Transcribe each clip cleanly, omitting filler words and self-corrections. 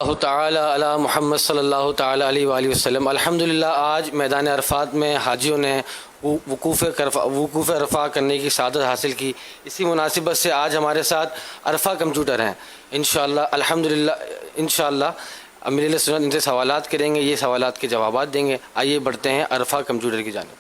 اللہ تعالی علی محمد صلی اللہ تعالی علیہ وآلہ وسلم۔ الحمدللہ آج میدان عرفات میں حاجیوں نے وقوف عرفہ کرنے کی سعادت حاصل کی۔ اسی مناسبت سے آج ہمارے ساتھ عرفہ کمپیوٹر ہیں انشاءاللہ۔ الحمدللہ انشاءاللہ امیر سنت ان سے سوالات کریں گے، یہ سوالات کے جوابات دیں گے۔ آئیے بڑھتے ہیں عرفہ کمپیوٹر کی جانب۔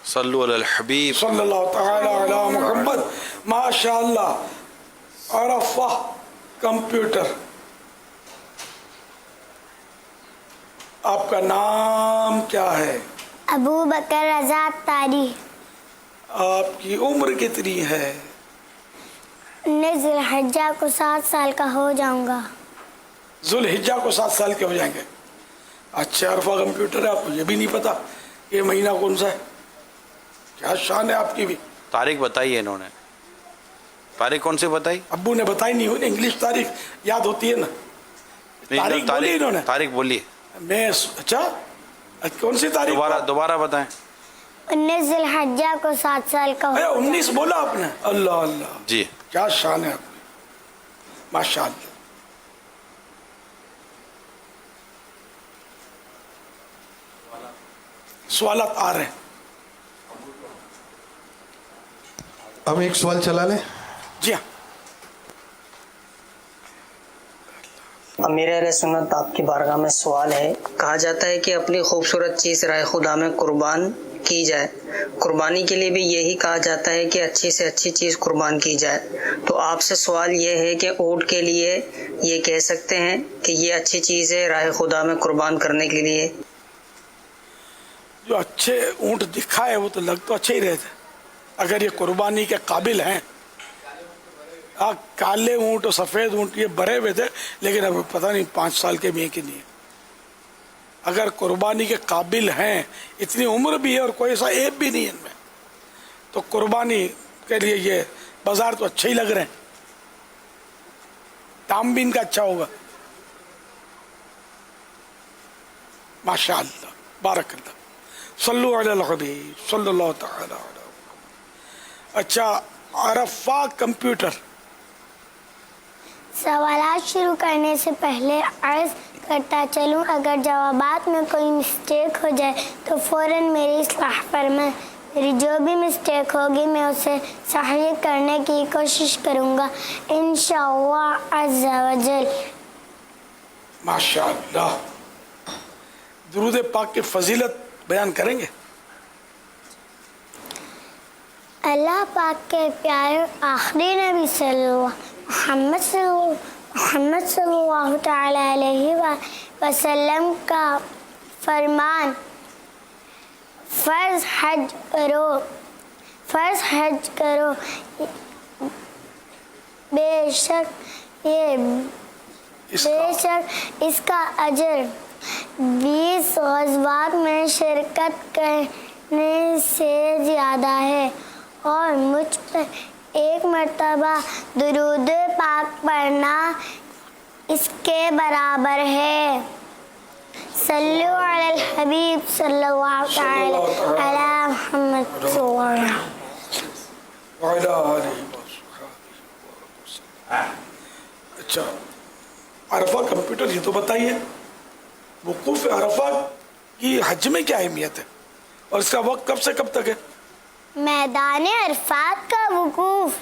صلو علی الحبیب صلی اللہ تعالی علی محمد۔ ماشاءاللہ عرفہ کمپیوٹر، آپ کا نام کیا ہے؟ ابو بکر رضا تاری۔ آپ کی عمر کتنی ہے؟ 19 ذی الحجہ کو 7 سال کا ہو جاؤں گا۔ ذوالحجہ کو 7 سال کے ہو جائیں گے۔ اچھا عرفہ کمپیوٹر ہے، آپ کو یہ بھی نہیں پتا یہ مہینہ کون سا ہے؟ کیا شان ہے آپ کی بھی۔ تاریخ بتائی ہے انہوں نے، تاریخ کون سی بتائی؟ ابو نے بتائی نہیں ہوئی، انگلش تاریخ یاد ہوتی ہے نا۔ تاریخ بولی انہوں نے، تاریخ بولی میں اچھا کون سی تاریخ؟ دوبارہ بتائیں۔ 19 ذی الحجہ کو 7 سال کا ہو۔ 19 بولا آپ نے؟ اللہ اللہ، جی کیا شان ہے آپ کی، ماشاء اللہ۔ سوالات آ رہے ہیں، ہم ایک سوال چلا لیں۔ جی ہاں۔ امیر اہل سنت آپ کی بارگاہ میں سوال ہے، کہا جاتا ہے کہ اپنی خوبصورت چیز راہ خدا میں قربان کی جائے، قربانی کے لیے بھی یہی کہا جاتا ہے کہ اچھی سے اچھی چیز قربان کی جائے، تو آپ سے سوال یہ ہے کہ اونٹ کے لیے یہ کہہ سکتے ہیں کہ یہ اچھی چیز ہے راہ خدا میں قربان کرنے کے لیے؟ جو اچھے اونٹ دکھائے وہ تو لگ تو اچھے ہی رہتے، اگر یہ قربانی کے قابل ہیں۔ کالے اونٹ اور سفید اونٹ یہ بڑے ہوئے تھے، لیکن اب پتہ نہیں 5 سال کے بھی ہیں کہ نہیں۔ اگر قربانی کے قابل ہیں، اتنی عمر بھی ہے اور کوئی ایسا عیب بھی نہیں ہے ان میں، تو قربانی کے لیے یہ بازار تو اچھے ہی لگ رہے ہیں، دام بھی ان کا اچھا ہوگا۔ ماشاء اللہ، بارک اللہ، صلو علی الحبیب صلی اللہ تعالی علیہ وسلم۔ اچھا عرفہ کمپیوٹر، سوالات شروع کرنے سے پہلے عرض کرتا چلوں، اگر جوابات میں کوئی مسٹیک ہو جائے تو فوراً میری اصلاح فرمائیں۔ میری جو بھی مسٹیک ہوگی میں اسے صحیح کرنے کی کوشش کروں گا انشاءاللہ عز و جل۔ ماشاء اللہ۔ درود پاک کی فضیلت بیان کریں گے؟ اللہ پاک کے پیارے آخری نبی محمد صلی اللہ تعالی علیہ وسلم کا فرمان، فرض حج کرو، بے شک اس کا اجر 20 غزوات میں شرکت کرنے سے زیادہ ہے، اور مجھ پر 1 مرتبہ درود پاک پڑھنا اس کے برابر ہے۔ صلو علی الحبیب صلی اللہ تعالی علی محمد صلی اللہ علیہ وسلم۔ اچھا عرفہ کمپیوٹر یہ تو بتائیے، وقوف عرفہ کی حج میں کیا اہمیت ہے اور اس کا وقت کب سے کب تک ہے؟ میدان عرفات کا وقوف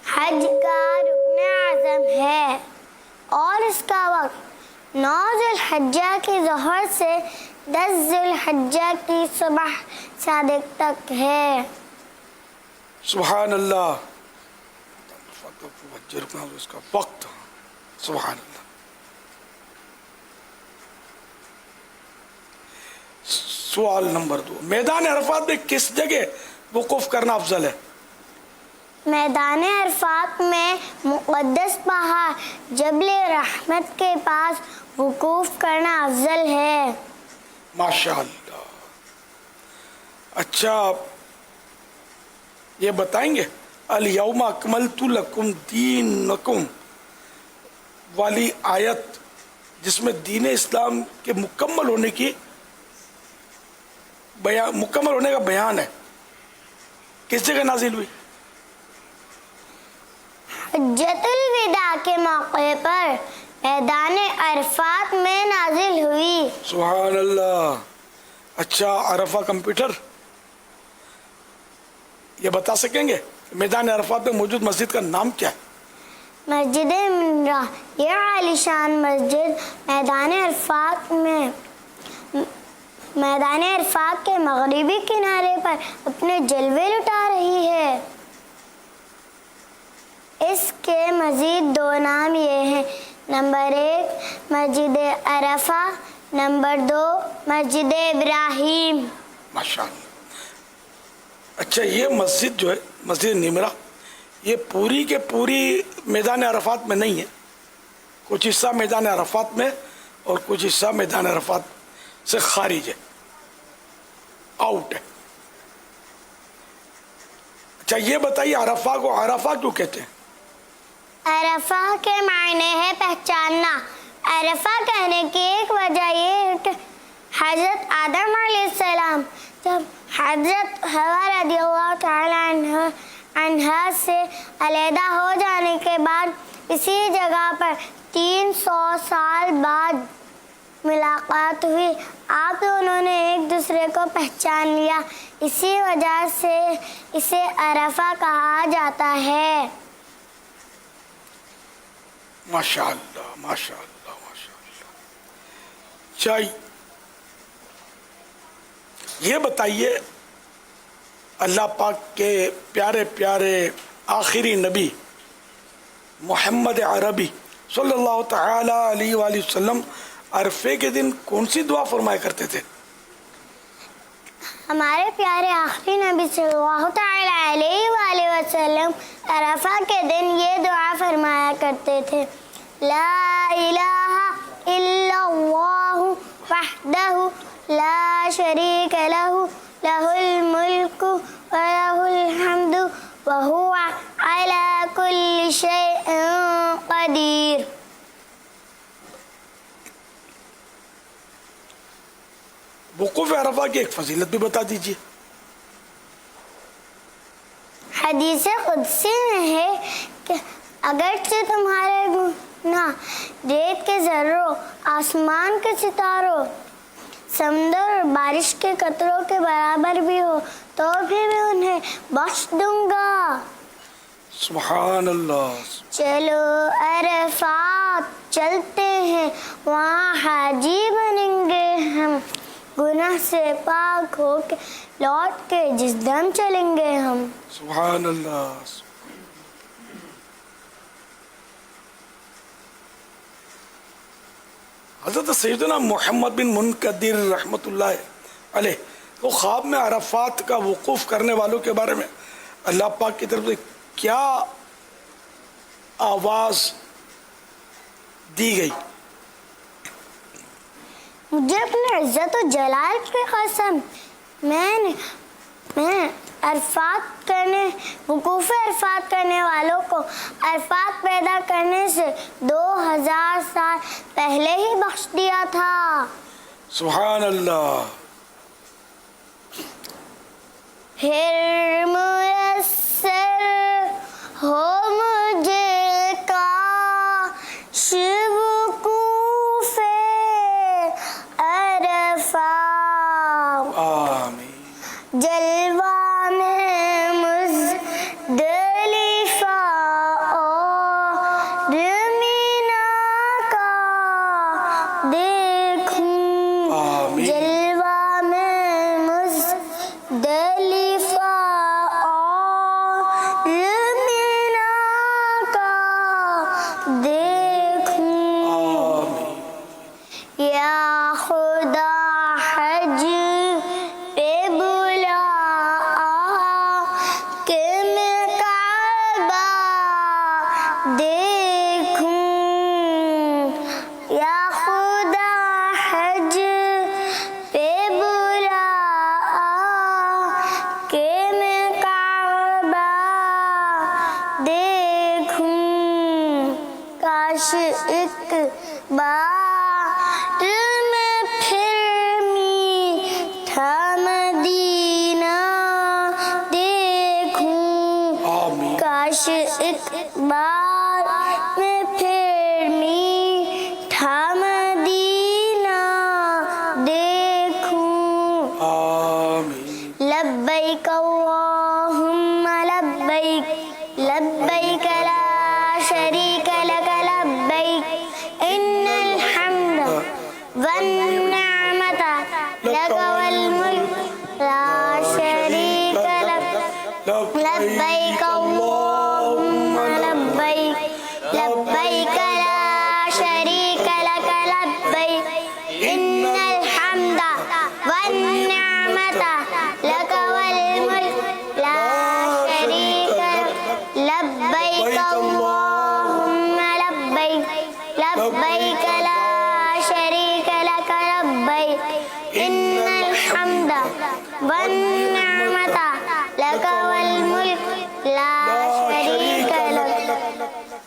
حج کا رکن اعظم ہے، اور اس کا وقت 9 ذی الحجہ کی ظہر سے 10 ذی الحجہ کی صبح صادق تک ہے۔ سبحان اللہ، اس کا وقت، سبحان اللہ۔ سوال نمبر 2، میدان عرفات میں کس جگہ وقوف کرنا افضل ہے؟ میدان عرفات میں مقدس پہاڑ جبل رحمت کے پاس وقوف کرنا افضل ہے۔ ماشاء اللہ۔ اچھا یہ بتائیں گے الیوم اکملت لکم دینکم والی آیت جس میں دین اسلام کے مکمل ہونے کا بیان ہے، کس جگہ نازل ہوئی؟ حجت الوداع کے موقع پر میدان عرفات میں نازل ہوئی۔ سبحان اللہ۔ اچھا، عرفہ کمپیوٹر یہ بتا سکیں گے میدان عرفات میں موجود مسجد کا نام کیا ہے؟ مسجد منرا، یہ عالی شان مسجد میدان عرفات کے مغربی کنارے پر اپنے جلوے لٹا رہی ہے۔ اس کے مزید 2 نام یہ ہیں، نمبر 1 مسجد عرفہ، نمبر 2 مسجد ابراہیم۔ ماشاءاللہ۔ اچھا، یہ مسجد جو ہے مسجد نمرہ، یہ پوری کے پوری میدان عرفات میں نہیں ہے، کچھ حصہ میدان عرفات میں اور کچھ حصہ میدان عرفات سے خارج ہے، آؤٹ ہے۔ اچھا یہ بتائیے عرفہ کو عرفہ کیوں کہتے ہیں؟ عرفہ کے معنی ہے پہچاننا۔ عرفہ کہنے کی ایک وجہ یہ ہے کہ حضرت آدم علیہ السلام جب حضرت حوا رضی اللہ تعالی عنہا سے علیحدہ ہو جانے کے بعد اسی جگہ پر 300 سال بعد ملاقات ہوئی، آپ دونوں نے ایک دوسرے کو پہچان لیا، اسی وجہ سے اسے عرفہ کہا جاتا ہے۔ ماشاءاللہ ماشاءاللہ ماشاءاللہ۔ چاہیے یہ بتائیے اللہ پاک کے پیارے پیارے آخری نبی محمد عربی صلی اللہ تعالی علیہ وآلہ وسلم عرفے کے دن کون سی دعا فرمایا کرتے تھے؟ ہمارے پیارے آخری نبی صلی اللہ تعالی علیہ وآلہ وسلم عرفہ کے دن یہ دعا فرمایا کرتے تھے، لا الہ الا اللہ وحدہ لا شریک لہ، لہ الملک ولہ الحمد وہو علی کل شیء قدیر۔ وقوف عرفہ کی ایک فضیلت بھی بتا دیجیے۔ حدیث قدسی میں ہے کہ اگرچہ تمہارے گناہ ریت کے ذروں، آسمان کے ستاروں، سمندر اور بارش کے قطروں کے برابر بھی ہو تو بھی میں انہیں بخش دوں گا۔ سبحان اللہ۔ چلو عرفات چلتے ہیں، وہاں حاجی بنیں گے ہم، گناہ سے پاک ہو کے لوٹ کے جس دم چلیں گے ہم۔ سبحان اللہ۔ حضرت سیدنا محمد بن منکدر رحمۃ اللہ علیہ وہ خواب میں عرفات کا وقوف کرنے والوں کے بارے میں اللہ پاک کی طرف سے کیا آواز دی گئی؟ مجھے اپنے عزت و جلال کی قسم، میں وقوف عرفات کرنے والوں کو عرفات پیدا کرنے سے 2000 سال پہلے ہی بخش دیا تھا۔ سبحان اللہ۔ پھر میسر ہو مجھے کاش وقوف عرفہ، آمین۔ جلوہ میں مزدلفہ اور مینا کا دیکھوں، آمین۔ جلوہ میں مزدلفہ لك والملك لا شريك لك لبيك اللهم لبيك لبيك لا شريك لك لبيك إن الحمد والنعمة لك والملك لا شريك لك لبيك اللهم لبيك لبيك لا شريك لك لبيك إن الحمد والنعمة لك والملك لا شريك لك.